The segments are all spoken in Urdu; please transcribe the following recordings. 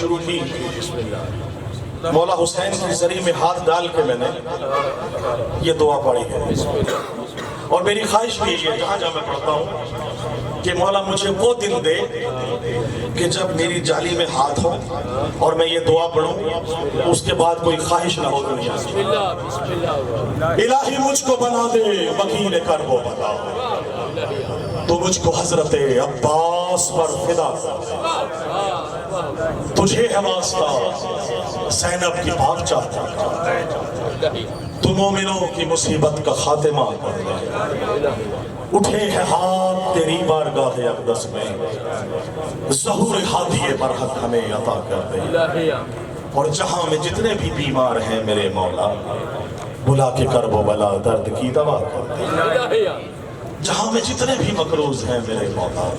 شروع کی، مولا حسین کی زری میں ہاتھ ڈال کے میں نے یہ دعا پڑھی ہے، اور میری خواہش بھی یہ جہاں جہاں میں پڑھتا ہوں کہ مولا مجھے وہ دن دے کہ جب میری جالی میں ہاتھ ہو اور میں یہ دعا پڑھوں، اس کے بعد کوئی خواہش نہ ہو دنیا سے۔ الہی مجھ کو بنا دے وکیل کرب و بلا، تو مجھ کو حضرت عباس پر فدا کر، تجھے ہے واسطہ زینب کی بھاگ چاہتا، تو مومنوں کی مصیبت کا خاتمہ کر دے، اٹھے ہے ہاتھ تیری بارگاہ اقدس میں، ظہور ہادی برحق ہمیں عطا کر دے، اور جہاں میں جتنے بھی بیمار ہیں میرے مولا بلا کے کرب و بلا درد کی دوا کر دے، جہاں میں جتنے بھی مقروض ہیں میرے مولا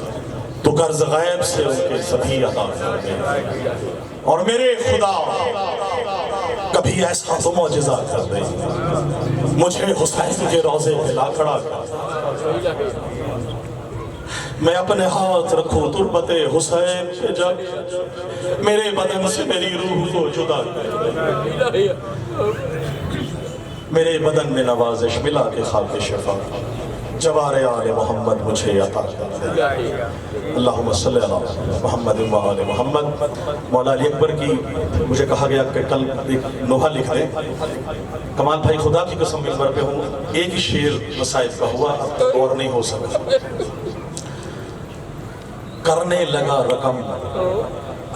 تو قرض غیب سے ان کے سبھی عطا کر دے، اور میرے خدا کبھی ایسا تو معجزہ کر دے مجھے حسین کے روضے پہ لا کھڑا کر، میں اپنے ہاتھ رکھوں تربت حسین پہ جب میرے بدن سے میری روح کو جدا کر، میرے بدن میں نوازش ملا کے خاک شفا، جوار آل محمد مجھے عطا کر دے، اللہم صلی اللہ محمد و آل محمد۔ مولا علی اکبر کی مجھے کہا گیا کہ کل ایک نوحہ لکھ دیں، کمال بھائی خدا کی قسم ممبر پہ ہوں، ایک ہی شعر وسائد کا ہوا اور نہیں ہو سکا، کرنے لگا رقم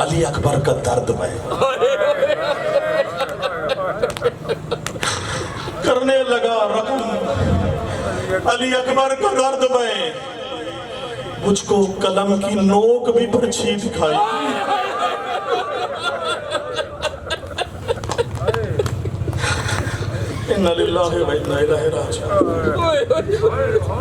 علی اکبر کا درد میں، کرنے لگا رقم علی اکبر کا درد میں، مجھ کو قلم کی نوک بھی پرچھی دکھائی، اِنَّا لِلَّهِ وَإِنَّا إِلَيْهِ رَاجِعُونَ۔